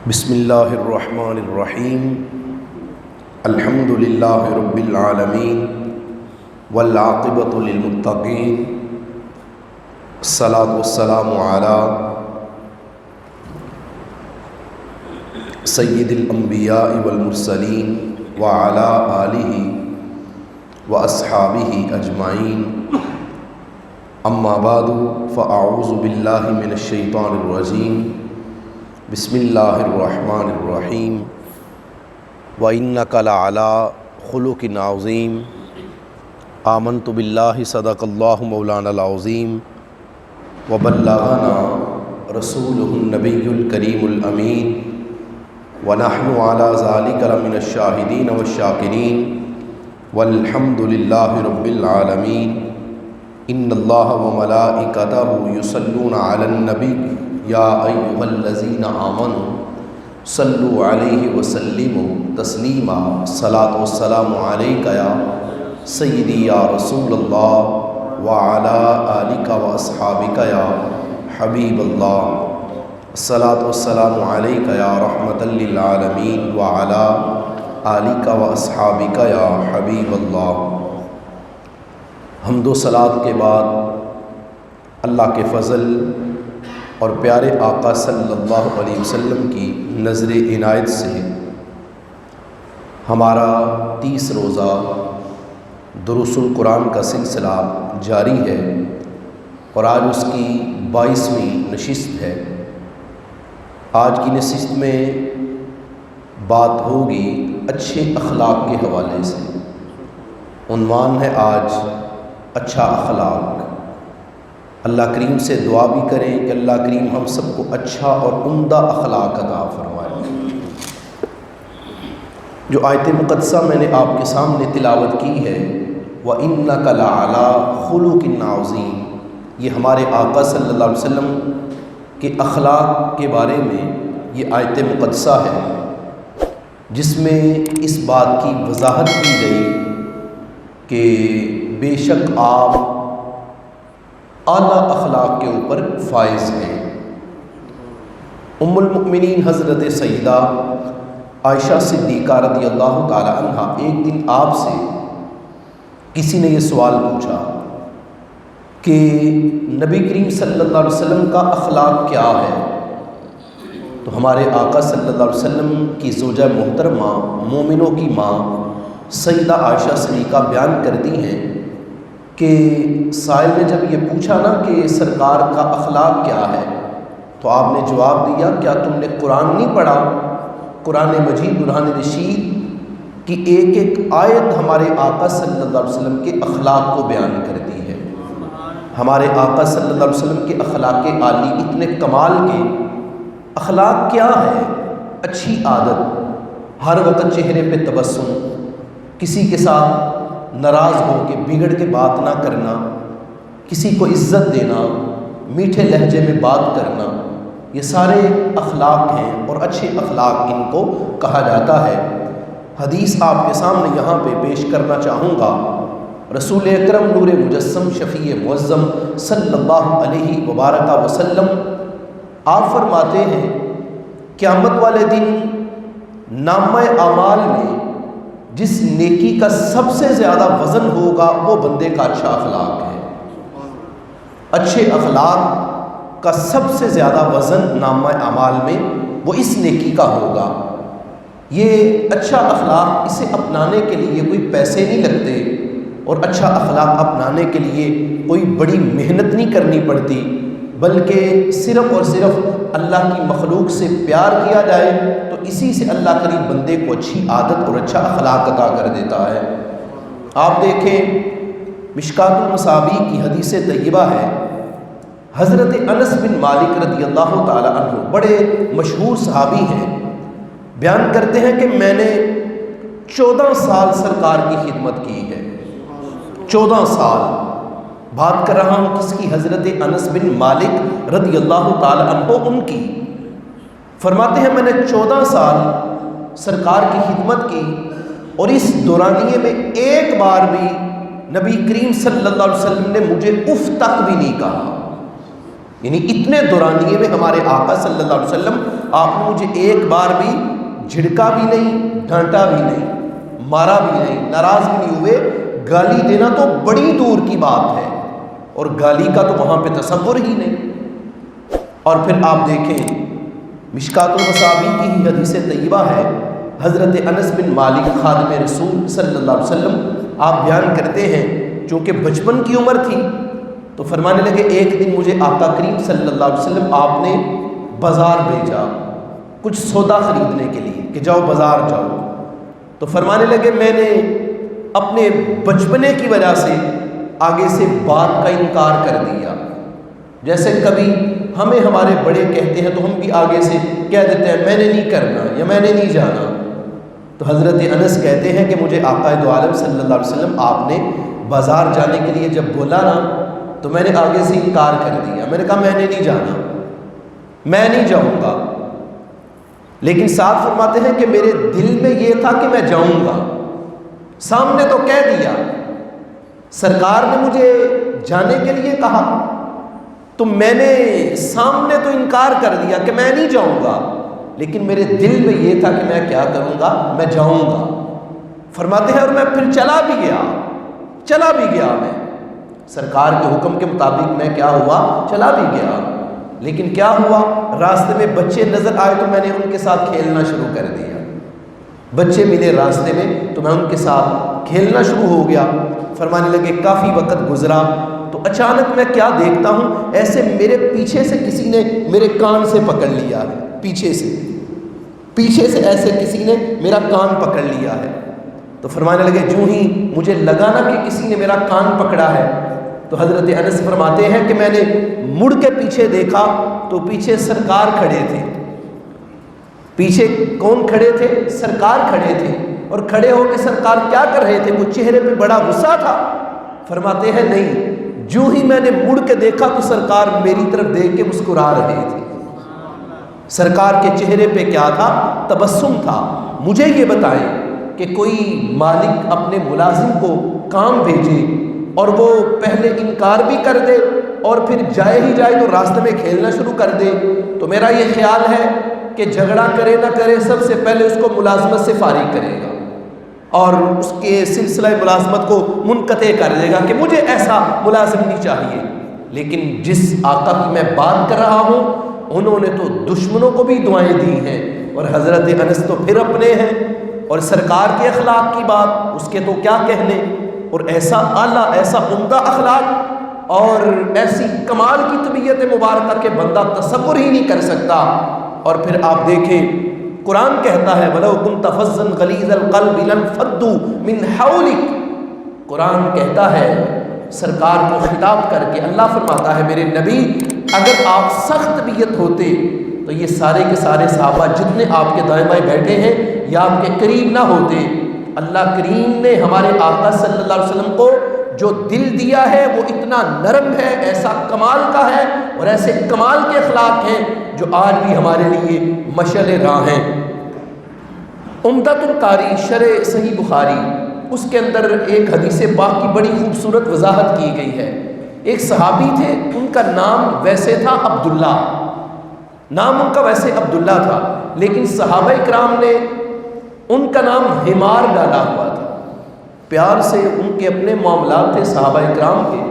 بسم اللہ الرحمن الرحیم الحمد للہ رب العالمین والعاقبۃ للمتقین الصلاۃ والسلام علی سید الانبیاء والمرسلین وعلی آلہ واصحابہ اجمعین اما بعد فاعوذ باللہ من الشیطان الرجیم بسم اللہ الرحمن الرحیم وَإِنَّكَ لَعَلَىٰ خُلُقٍ عَظِيمٍ آمنت باللہ صدق اللہ مولانا العظیم وبلغنا رسولہ النبی الکریم الامین ونحن علی ذلک لمن الشاہدین والشاکرین والحمد للہ رب العالمین ان اللہ وملائکتہ یصلون علی النبی یا ایھا الذین آمنوا صلوا علیہ وسلموا تسلیما صلاۃ والسلام علیک یا سیدی یا رسول اللہ وعلی آلک واصحابک یا حبیب اللہ صلاۃ والسلام علیک یا رحمۃ للعالمین وعلی آلک واصحابک یا حبیب اللہ۔ حمد و صلاۃ کے بعد اللہ کے فضل اور پیارے آقا صلی اللہ علیہ وسلم کی نظر عنایت سے ہمارا 30 روزہ دروس القرآن کا سلسلہ جاری ہے اور آج اس کی 22ویں نشست ہے۔ آج کی نشست میں بات ہوگی اچھے اخلاق کے حوالے سے۔ عنوان ہے آج اچھا اخلاق۔ اللہ کریم سے دعا بھی کریں کہ اللہ کریم ہم سب کو اچھا اور عمدہ اخلاق عطا فرمائے۔ جو آیت مقدسہ میں نے آپ کے سامنے تلاوت کی ہے وَإِنَّكَ لَعَلَىٰ خُلُقٍ عَظِيمٍ، یہ ہمارے آقا صلی اللہ علیہ وسلم کے اخلاق کے بارے میں یہ آیت مقدسہ ہے، جس میں اس بات کی وضاحت کی گئی کہ بے شک آپ اعلیٰ اخلاق کے اوپر فائز ہیں۔ ام المؤمنین حضرت سیدہ عائشہ صدیقہ رضی اللہ تعالی عنہ ایک دن آپ سے کسی نے یہ سوال پوچھا کہ نبی کریم صلی اللہ علیہ وسلم کا اخلاق کیا ہے؟ تو ہمارے آقا صلی اللہ علیہ وسلم کی زوجہ محترمہ مومنوں کی ماں سیدہ عائشہ صدیقہ بیان کرتی ہیں کہ سائل نے جب یہ پوچھا نا کہ سرکار کا اخلاق کیا ہے، تو آپ نے جواب دیا کیا تم نے قرآن نہیں پڑھا؟ قرآن مجید برہان رشید کی ایک ایک آیت ہمارے آقا صلی اللہ علیہ وسلم کے اخلاق کو بیان کرتی ہے۔ ہمارے آقا صلی اللہ علیہ وسلم کے اخلاق عالی اتنے کمال کے۔ اخلاق کیا ہے؟ اچھی عادت، ہر وقت چہرے پہ تبسم، کسی کے ساتھ ناراض ہو کے بگڑ کے بات نہ کرنا، کسی کو عزت دینا، میٹھے لہجے میں بات کرنا، یہ سارے اخلاق ہیں اور اچھے اخلاق ان کو کہا جاتا ہے۔ حدیث آپ کے سامنے یہاں پہ پیش کرنا چاہوں گا۔ رسول اکرم نور مجسم شفیع معظم صلی اللہ علیہ وبارک وسلم آپ فرماتے ہیں قیامت والے دن نامہ اعمال میں جس نیکی کا سب سے زیادہ وزن ہوگا وہ بندے کا اچھا اخلاق ہے۔ اچھے اخلاق کا سب سے زیادہ وزن نامہ اعمال میں وہ اس نیکی کا ہوگا۔ یہ اچھا اخلاق اسے اپنانے کے لیے کوئی پیسے نہیں لگتے، اور اچھا اخلاق اپنانے کے لیے کوئی بڑی محنت نہیں کرنی پڑتی، بلکہ صرف اور صرف اللہ کی مخلوق سے پیار کیا جائے تو اسی سے اللہ کریم بندے کو اچھی عادت اور اچھا اخلاق عطا کر دیتا ہے۔ آپ دیکھیں مشکات المصابیح کی حدیث طیبہ ہے، حضرت انس بن مالک رضی اللہ تعالی عنہ بڑے مشہور صحابی ہیں، بیان کرتے ہیں کہ میں نے 14 سال سرکار کی خدمت کی ہے۔ 14 سال بات کر رہا ہوں کس کی؟ حضرت انس بن مالک رضی اللہ تعالی عنہ ان کی۔ فرماتے ہیں میں نے 14 سال سرکار کی خدمت کی اور اس دورانیے میں ایک بار بھی نبی کریم صلی اللہ علیہ وسلم نے مجھے اف تک بھی نہیں کہا۔ یعنی اتنے دورانیے میں ہمارے آقا صلی اللہ علیہ وسلم، آپ نے مجھے ایک بار بھی جھڑکا بھی نہیں، ڈانٹا بھی نہیں، مارا بھی نہیں، ناراض بھی نہیں ہوئے۔ گالی دینا تو بڑی دور کی بات ہے، اور گالی کا تو وہاں پہ تصور ہی نہیں۔ اور پھر آپ دیکھیں مشکات المصابیح کی ہی حدیث طیبہ ہے، حضرت انس بن مالک خادم رسول صلی اللہ علیہ وسلم آپ بیان کرتے ہیں، چونکہ بچپن کی عمر تھی تو فرمانے لگے ایک دن مجھے آقا کریم صلی اللہ علیہ وسلم آپ نے بازار بھیجا کچھ سودا خریدنے کے لیے کہ جاؤ بازار جاؤ۔ تو فرمانے لگے میں نے اپنے بچپنے کی وجہ سے آگے سے بات کا انکار کر دیا، جیسے کبھی ہمیں ہمارے بڑے کہتے ہیں تو ہم بھی آگے سے کہہ دیتے ہیں میں نے نہیں کرنا یا میں نے نہیں جانا۔ تو حضرت انس کہتے ہیں کہ مجھے آقا دو عالم صلی اللہ علیہ وسلم آپ نے بازار جانے کے لیے جب بولا نا تو میں نے آگے سے انکار کر دیا، میں نے کہا میں نے نہیں جانا، میں نہیں جاؤں گا۔ لیکن ساتھ فرماتے ہیں کہ میرے دل میں یہ تھا کہ میں جاؤں گا، سامنے تو کہہ دیا، سرکار نے مجھے جانے کے لیے کہا تو میں نے سامنے تو انکار کر دیا کہ میں نہیں جاؤں گا، لیکن میرے دل میں یہ تھا کہ میں کیا کروں گا، میں جاؤں گا۔ فرماتے ہیں اور میں پھر چلا بھی گیا میں سرکار کے حکم کے مطابق، میں کیا ہوا، چلا بھی گیا۔ لیکن کیا ہوا، راستے میں بچے نظر آئے تو میں نے ان کے ساتھ کھیلنا شروع کر دیا۔ بچے ملے راستے میں تو میں ان کے ساتھ کھیلنا شروع ہو گیا۔ فرمانے لگے کافی وقت گزرا تو اچانک میں کیا دیکھتا ہوں، ایسے میرے پیچھے سے کسی نے میرے کان سے پکڑ لیا ہے، پیچھے سے ایسے کسی نے میرا کان پکڑ لیا ہے۔ تو فرمانے لگے جوں ہی مجھے لگا نا کہ کسی نے میرا کان پکڑا ہے تو حضرت انس فرماتے ہیں کہ میں نے مڑ کے پیچھے دیکھا تو پیچھے سرکار کھڑے تھے۔ پیچھے کون کھڑے تھے؟ سرکار کھڑے تھے، اور کھڑے ہو کے سرکار کیا کر رہے تھے؟ وہ چہرے پہ بڑا غصہ تھا۔ فرماتے ہیں نہیں، جو ہی میں نے مڑ کے دیکھا تو سرکار میری طرف دیکھ کے مسکرا رہے تھے۔ سرکار کے چہرے پہ کیا تھا؟ تبسم تھا۔ مجھے یہ بتائیں کہ کوئی مالک اپنے ملازم کو کام بھیجے اور وہ پہلے انکار بھی کر دے اور پھر جائے تو راستے میں کھیلنا شروع کر دے، تو میرا یہ خیال ہے کہ جھگڑا کرے نہ کرے سب سے پہلے اس کو ملازمت سے فارغ کرے گا اور اس کے سلسلہ ملازمت کو منقطع کر دے گا کہ مجھے ایسا ملازم نہیں چاہیے۔ لیکن جس آقا کی میں بات کر رہا ہوں انہوں نے تو دشمنوں کو بھی دعائیں دی ہیں، اور حضرت انس تو پھر اپنے ہیں، اور سرکار کے اخلاق کی بات اس کے تو کیا کہنے، اور ایسا اعلیٰ ایسا عمدہ اخلاق اور ایسی کمال کی طبیعت مبارکہ کہ بندہ تصور ہی نہیں کر سکتا۔ اور پھر آپ دیکھیں قرآن کہتا ہے وَلَوْ كُنْتَ فَظًّا غَلِيظَ الْقَلْبِ لَانفَضُّوا مِنْ حَوْلِكَ، قرآن کہتا ہے سرکار کو خطاب کر کے، اللہ فرماتا ہے میرے نبی اگر آپ سخت طبیعت ہوتے تو یہ سارے کے سارے صحابہ جتنے آپ کے دائیں بائیں بیٹھے ہیں یا آپ کے قریب نہ ہوتے۔ اللہ کریم نے ہمارے آقا صلی اللہ علیہ وسلم کو جو دل دیا ہے وہ اتنا نرم ہے، ایسا کمال کا ہے، اور ایسے کمال کے اخلاق ہیں جو آج بھی ہمارے لیے مشعل راہ ہیں۔ عمدۃ القاری شرح صحیح بخاری، اس کے اندر ایک حدیث پاک کی بڑی خوبصورت وضاحت کی گئی ہے۔ ایک صحابی تھے، ان کا نام ویسے تھا عبداللہ، نام ان کا ویسے عبداللہ تھا، لیکن صحابہ اکرام نے ان کا نام حمار ڈالا ہوا تھا۔ پیار سے ان کے اپنے معاملات تھے صحابہ اکرام کے،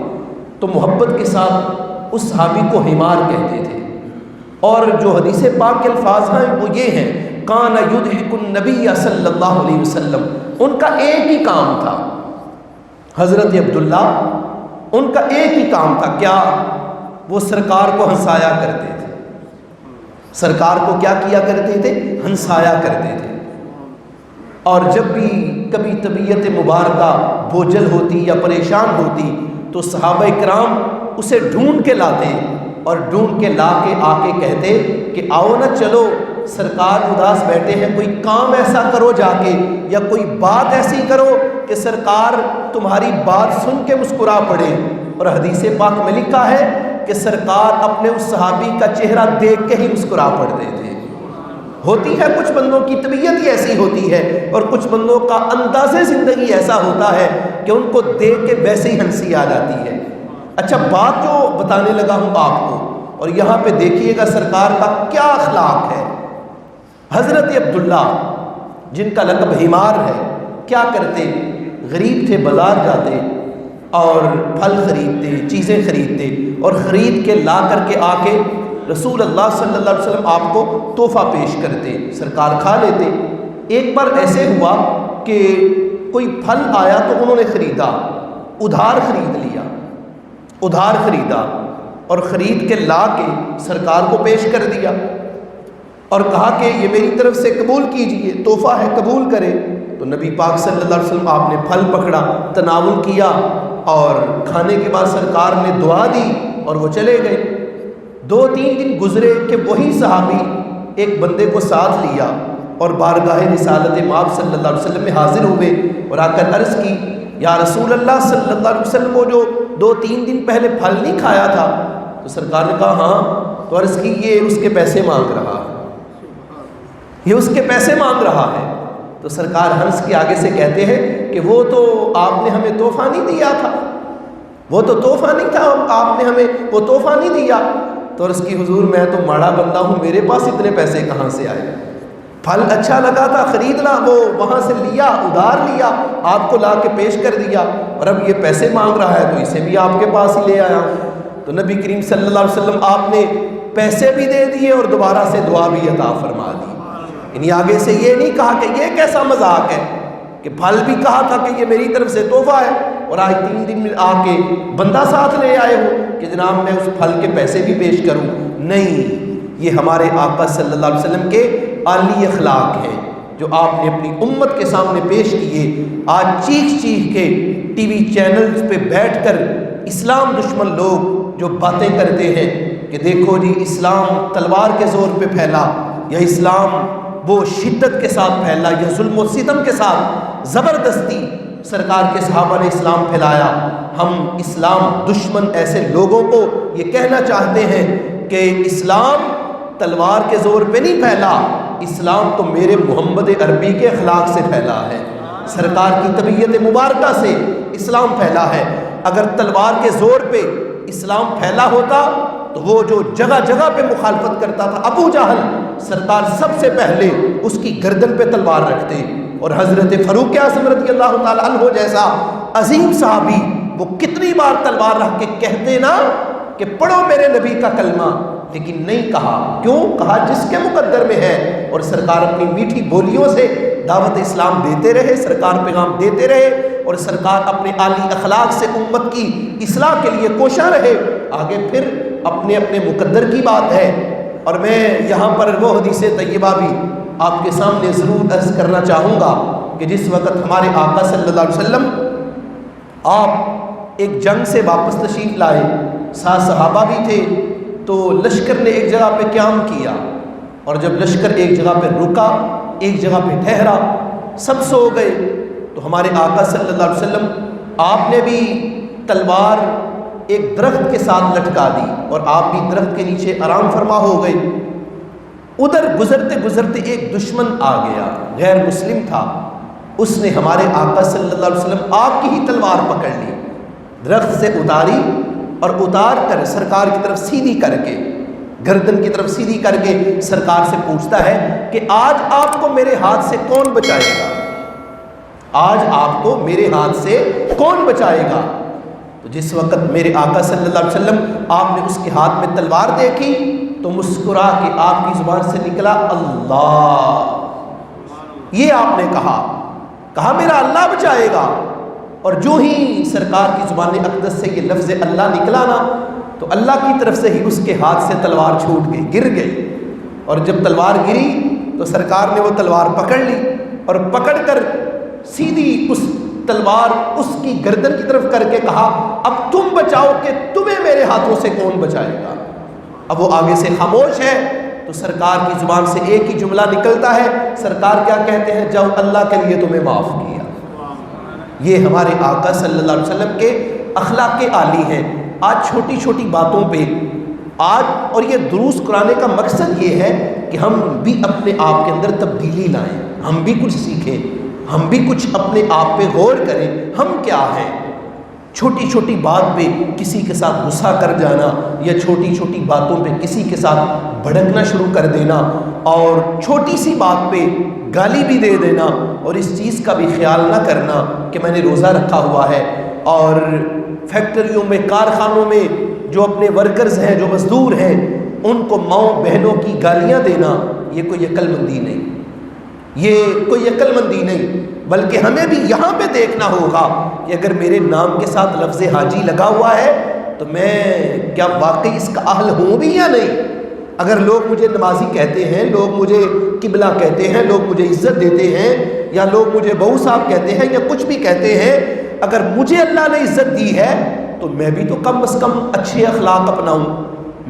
تو محبت کے ساتھ اس صحابی کو حمار کہتے تھے۔ اور جو حدیث پاک کے الفاظ ہیں وہ یہ ہیں، کان یضحک النبی صلی اللہ علیہ وسلم، ان کا ایک ہی کام تھا، حضرت عبداللہ ان کا ایک ہی کام تھا، کیا؟ وہ سرکار کو ہنسایا کرتے تھے۔ سرکار کو کیا کیا کرتے تھے؟ ہنسایا کرتے تھے۔ اور جب بھی کبھی طبیعت مبارکہ بوجھل ہوتی یا پریشان ہوتی تو صحابہ کرام اسے ڈھونڈ کے لاتے، اور ڈھونڈ کے لا کے آ کے کہتے کہ آؤ نا چلو، سرکار اداس بیٹھے ہیں، کوئی کام ایسا کرو جا کے، یا کوئی بات ایسی کرو کہ سرکار تمہاری بات سن کے مسکرا پڑے۔ اور حدیث پاک میں لکھا ہے کہ سرکار اپنے اس صحابی کا چہرہ دیکھ کے ہی مسکرا پڑتے تھے۔ ہوتی ہے کچھ بندوں کی طبیعت ہی ایسی ہوتی ہے، اور کچھ بندوں کا انداز زندگی ایسا ہوتا ہے کہ ان کو دیکھ کے ویسے ہی ہنسی آ جاتی ہے۔ اچھا، بات جو بتانے لگا ہوں آپ کو، اور یہاں پہ دیکھیے گا سرکار کا کیا اخلاق ہے۔ حضرت عبداللہ جن کا لقب حمار ہے، کیا کرتے؟ غریب تھے، بازار جاتے اور پھل خریدتے، چیزیں خریدتے اور خرید کے لا کر کے آ کے رسول اللہ صلی اللہ علیہ وسلم آپ کو تحفہ پیش کرتے، سرکار کھا لیتے۔ ایک بار ایسے ہوا کہ کوئی پھل آیا تو انہوں نے خریدا، ادھار خرید لیا، ادھار خریدا اور خرید کے لا کے سرکار کو پیش کر دیا اور کہا کہ یہ میری طرف سے قبول کیجئے، تحفہ ہے، قبول کرے۔ تو نبی پاک صلی اللہ علیہ وسلم آپ نے پھل پکڑا، تناول کیا اور کھانے کے بعد سرکار نے دعا دی اور وہ چلے گئے۔ 2-3 دن گزرے کہ وہی صحابی ایک بندے کو ساتھ لیا اور بارگاہ رسالت مآب صلی اللہ علیہ وسلم میں حاضر ہوئے اور آ کر عرض کی، یا رسول اللہ صلی اللہ علیہ وسلم، وہ جو 2-3 دن پہلے پھل نہیں کھایا تھا؟ تو سرکار نے کہا ہاں۔ تو عرض کی یہ اس کے پیسے مانگ رہا ہے، یہ اس کے پیسے مانگ رہا ہے۔ تو سرکار ہنس کے آگے سے کہتے ہیں کہ وہ تو آپ نے ہمیں تحفہ نہیں دیا تھا، وہ تو تحفہ نہیں تھا، آپ نے ہمیں وہ تحفہ نہیں دیا۔ تو عرض کی حضور میں تو ماڑا بندہ ہوں، میرے پاس اتنے پیسے کہاں سے آئے؟ پھل اچھا لگا تھا، خریدنا، وہ وہاں سے لیا، ادھار لیا، آپ کو لا کے پیش کر دیا، اور اب یہ پیسے مانگ رہا ہے تو اسے بھی آپ کے پاس ہی لے آیا ہوں۔ تو نبی کریم صلی اللہ علیہ وسلم آپ نے پیسے بھی دے دیے اور دوبارہ سے دعا بھی عطا فرما دی۔ یعنی آگے سے یہ نہیں کہا کہ یہ کیسا مذاق ہے کہ پھل بھی کہا تھا کہ یہ میری طرف سے تحفہ ہے اور آج 3 دن میں آ کے بندہ ساتھ لے آئے ہو کہ جناب میں اس پھل کے پیسے بھی پیش کروں۔ نہیں، یہ ہمارے آقا صلی اللہ علیہ وسلم کے عالی اخلاق ہیں جو آپ نے اپنی امت کے سامنے پیش کیے۔ آج چیخ چیخ کے ٹی وی چینلز پہ بیٹھ کر اسلام دشمن لوگ جو باتیں کرتے ہیں کہ دیکھو جی اسلام تلوار کے زور پہ پھیلا، یا اسلام وہ شدت کے ساتھ پھیلا، یا ظلم و ستم کے ساتھ زبردستی سرکار کے صحابہ نے اسلام پھیلایا۔ ہم اسلام دشمن ایسے لوگوں کو یہ کہنا چاہتے ہیں کہ اسلام تلوار کے زور پہ نہیں پھیلا، اسلام تو میرے محمد عربی کے اخلاق سے پھیلا ہے، سرکار کی طبیعت مبارکہ سے اسلام پھیلا ہے۔ اگر تلوار کے زور پہ اسلام پھیلا ہوتا تو وہ جو جگہ جگہ پہ مخالفت کرتا تھا ابو جہل، سرکار سب سے پہلے اس کی گردن پہ تلوار رکھتے، اور حضرت فاروق اعظم رضی اللہ تعالیٰ عنہ جیسا عظیم صحابی وہ کتنی بار تلوار رکھ کے کہتے نا کہ پڑھو میرے نبی کا کلمہ، لیکن نہیں کہا۔ کیوں کہا؟ جس کے مقدر میں ہے، اور سرکار اپنی میٹھی بولیوں سے دعوت اسلام دیتے رہے، سرکار پیغام دیتے رہے، اور سرکار اپنے عالی اخلاق سے امت کی اصلاح کے لیے کوشاں رہے۔ آگے پھر اپنے اپنے مقدر کی بات ہے، اور میں یہاں پر وہ حدیث طیبہ بھی آپ کے سامنے ضرور عرض کرنا چاہوں گا کہ جس وقت ہمارے آقا صلی اللہ علیہ وسلم آپ ایک جنگ سے واپس تشریف لائے، ساتھ صحابہ بھی تھے، تو لشکر نے ایک جگہ پہ قیام کیا، اور جب لشکر ایک جگہ پہ رکا، ایک جگہ پہ ٹھہرا، سب سو گئے، تو ہمارے آقا صلی اللہ علیہ وسلم آپ نے بھی تلوار ایک درخت کے ساتھ لٹکا دی اور آپ بھی درخت کے نیچے آرام فرما ہو گئے۔ ادھر گزرتے گزرتے ایک دشمن آ گیا، غیر مسلم تھا، اس نے ہمارے آقا صلی اللہ علیہ وسلم آپ کی ہی تلوار پکڑ لی، درخت سے اتاری اور اتار کر سرکار کی طرف سیدھی کر کے، گردن کی طرف سیدھی کر کے سرکار سے پوچھتا ہے کہ آج آپ کو میرے ہاتھ سے کون بچائے گا؟ آج آپ کو میرے ہاتھ سے کون بچائے گا؟ تو جس وقت میرے آقا صلی اللہ علیہ وسلم آپ نے اس کے ہاتھ میں تلوار دیکھی تو مسکرا کے آپ کی زبان سے نکلا اللہ، یہ آپ نے کہا میرا اللہ بچائے گا، اور جو ہی سرکار کی زبان اقدس سے یہ لفظ اللہ نکلا نا تو اللہ کی طرف سے ہی اس کے ہاتھ سے تلوار چھوٹ گئی، گر گئی، اور جب تلوار گری تو سرکار نے وہ تلوار پکڑ لی اور پکڑ کر سیدھی اس تلوار اس کی گردن کی طرف کر کے کہا اب تم بچاؤ کہ تمہیں میرے ہاتھوں سے کون بچائے گا؟ اب وہ آگے سے خاموش ہے تو سرکار کی زبان سے ایک ہی جملہ نکلتا ہے، سرکار کیا کہتے ہیں؟ جاؤ اللہ کے لیے تمہیں معاف کیا۔ یہ ہمارے آقا صلی اللہ علیہ وسلم کے اخلاق عالی ہیں۔ آج چھوٹی چھوٹی باتوں پہ اور یہ دروس قرآن کا مقصد یہ ہے کہ ہم بھی اپنے آپ کے اندر تبدیلی لائیں، ہم بھی کچھ سیکھیں، ہم بھی کچھ اپنے آپ پہ غور کریں، ہم کیا ہیں۔ چھوٹی چھوٹی بات پہ کسی کے ساتھ غصہ کر جانا یا چھوٹی چھوٹی باتوں پہ کسی کے ساتھ بھڑکنا شروع کر دینا اور چھوٹی سی بات پہ گالی بھی دے دینا اور اس چیز کا بھی خیال نہ کرنا کہ میں نے روزہ رکھا ہوا ہے، اور فیکٹریوں میں، کارخانوں میں جو اپنے ورکرز ہیں، جو مزدور ہیں، ان کو ماؤں بہنوں کی گالیاں دینا، یہ کوئی عقل مندی نہیں، یہ کوئی عقل مندی نہیں، بلکہ ہمیں بھی یہاں پہ دیکھنا ہوگا کہ اگر میرے نام کے ساتھ لفظ حاجی لگا ہوا ہے تو میں کیا واقعی اس کا اہل ہوں بھی یا نہیں۔ اگر لوگ مجھے نمازی کہتے ہیں، لوگ مجھے قبلہ کہتے ہیں، لوگ مجھے عزت دیتے ہیں، یا لوگ مجھے بہو صاحب کہتے ہیں یا کچھ بھی کہتے ہیں، اگر مجھے اللہ نے عزت دی ہے تو میں بھی تو کم از کم اچھے اخلاق اپناؤں،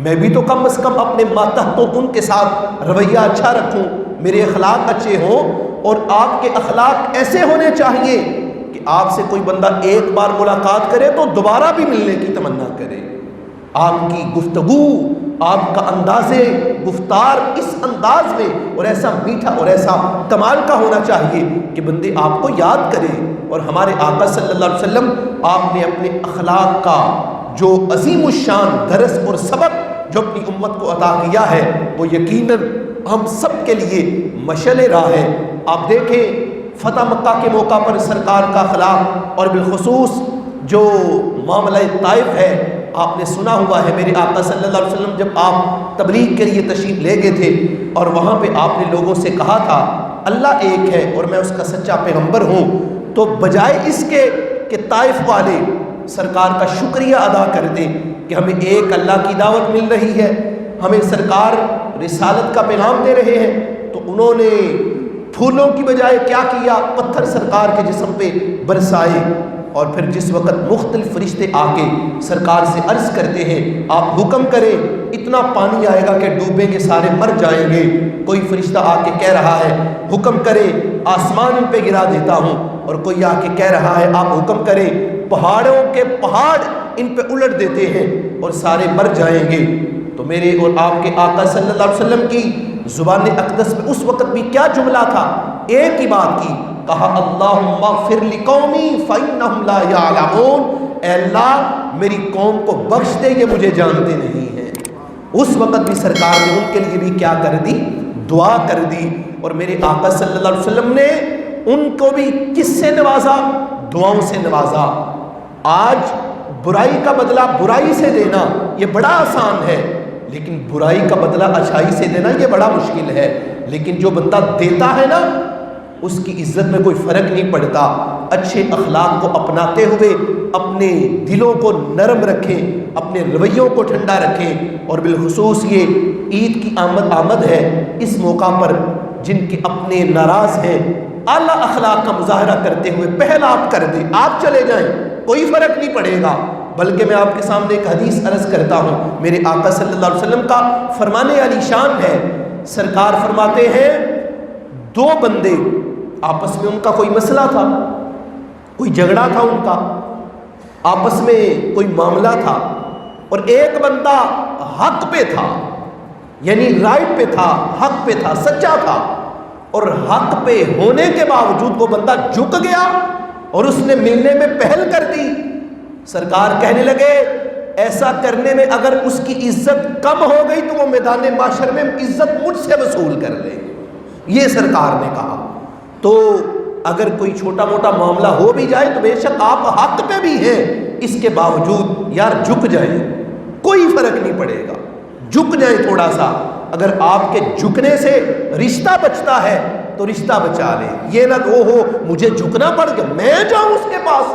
میں بھی تو کم از کم اپنے ماتحتوں ان کے ساتھ رویہ اچھا رکھوں، میرے اخلاق اچھے ہوں، اور آپ کے اخلاق ایسے ہونے چاہیے کہ آپ سے کوئی بندہ ایک بار ملاقات کرے تو دوبارہ بھی ملنے کی تمنا کرے۔ آپ کی گفتگو، آپ کا انداز گفتار اس انداز میں اور ایسا میٹھا اور ایسا کمال کا ہونا چاہیے کہ بندے آپ کو یاد کرے۔ اور ہمارے آقا صلی اللہ علیہ وسلم، آپ نے اپنے اخلاق کا جو عظیم الشان درس اور سبق جو اپنی امت کو عطا کیا ہے، وہ یقیناً ہم سب کے لیے مشعل راہ ہے۔ آپ دیکھیں فتح مکہ کے موقع پر سرکار کا اخلاق، اور بالخصوص جو معاملہ طائف ہے، آپ نے سنا ہوا ہے، میرے آقا صلی اللہ علیہ وسلم جب آپ تبلیغ کے لیے تشریف لے گئے تھے اور وہاں پہ آپ نے لوگوں سے کہا تھا اللہ ایک ہے اور میں اس کا سچا پیغمبر ہوں، تو بجائے اس کے کہ طائف والے سرکار کا شکریہ ادا کر دیں کہ ہمیں ایک اللہ کی دعوت مل رہی ہے، ہمیں سرکار رسالت کا پیغام دے رہے ہیں، تو انہوں نے پھولوں کی بجائے کیا کیا، پتھر سرکار کے جسم پہ برسائے۔ اور پھر جس وقت مختلف فرشتے آ کے سرکار سے عرض کرتے ہیں آپ حکم کریں، اتنا پانی آئے گا کہ ڈوبیں گے، سارے مر جائیں گے، کوئی فرشتہ آ کے کہہ رہا ہے حکم کریں آسمان ان پہ گرا دیتا ہوں، اور کوئی آ کے کہہ رہا ہے آپ حکم کریں پہاڑوں کے پہاڑ ان پہ الٹ دیتے ہیں اور سارے مر جائیں گے۔ تو میرے اور آپ کے آقا صلی اللہ علیہ وسلم کی زبان اقدس میں اس وقت بھی کیا جملہ تھا، ایک ہی بات کی، کہا اللہم اغفر لقومی فإنہم لا یعلمون، اے اللہ میری قوم کو بخش دے، یہ مجھے جانتے نہیں ہیں۔ اس وقت بھی سرکار نے ان کے لیے بھی کیا کر دی، دعا کر دی، اور میرے آقا صلی اللہ علیہ وسلم نے ان کو بھی کس سے نوازا، دعاؤں سے نوازا۔ آج برائی کا بدلہ برائی سے دینا یہ بڑا آسان ہے، لیکن برائی کا بدلہ اچھائی سے دینا یہ بڑا مشکل ہے۔ لیکن جو بندہ دیتا ہے نا، اس کی عزت میں کوئی فرق نہیں پڑتا۔ اچھے اخلاق کو اپناتے ہوئے اپنے دلوں کو نرم رکھیں، اپنے رویوں کو ٹھنڈا رکھیں، اور بالخصوص یہ عید کی آمد ہے، اس موقع پر جن کے اپنے ناراض ہیں، اعلیٰ اخلاق کا مظاہرہ کرتے ہوئے پہل آپ کر دیں، آپ چلے جائیں، کوئی فرق نہیں پڑے گا۔ بلکہ میں آپ کے سامنے ایک حدیث عرض کرتا ہوں، میرے آقا صلی اللہ علیہ وسلم کا فرمانے علی شان ہے، سرکار فرماتے ہیں دو بندے آپس میں ان کا کوئی مسئلہ تھا، کوئی جھگڑا تھا، ان کا آپس میں کوئی معاملہ تھا، اور ایک بندہ حق پہ تھا، یعنی رائٹ پہ تھا، حق پہ تھا، سچا تھا، اور حق پہ ہونے کے باوجود وہ بندہ جھک گیا اور اس نے ملنے میں پہل کر دی۔ سرکار کہنے لگے ایسا کرنے میں اگر اس کی عزت کم ہو گئی تو وہ میدان معاشر میں عزت مجھ سے وصول کر لے، یہ سرکار نے کہا۔ تو اگر کوئی چھوٹا موٹا معاملہ ہو بھی جائے تو بے شک آپ حق پہ بھی ہیں، اس کے باوجود یار جھک جائیں، کوئی فرق نہیں پڑے گا، جھک جائیں تھوڑا سا۔ اگر آپ کے جھکنے سے رشتہ بچتا ہے تو رشتہ بچا لیں، یہ نہ وہ ہو مجھے جھکنا پڑ گیا میں جاؤں اس کے پاس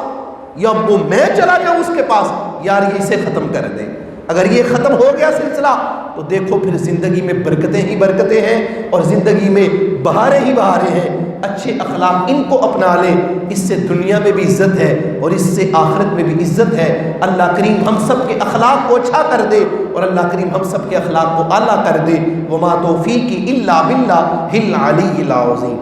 یا وہ میں چلا جاؤں اس کے پاس، یار یہ اسے ختم کر دیں۔ اگر یہ ختم ہو گیا سلسلہ تو دیکھو پھر زندگی میں برکتیں ہی برکتیں ہیں اور زندگی میں بہاریں ہی بہاریں ہیں۔ اچھے اخلاق ان کو اپنا لیں، اس سے دنیا میں بھی عزت ہے اور اس سے آخرت میں بھی عزت ہے۔ اللہ کریم ہم سب کے اخلاق کو اچھا کر دے اور اللہ کریم ہم سب کے اخلاق کو اعلیٰ کر دے۔ وما توفیقی الا باللہ العلی العظیم۔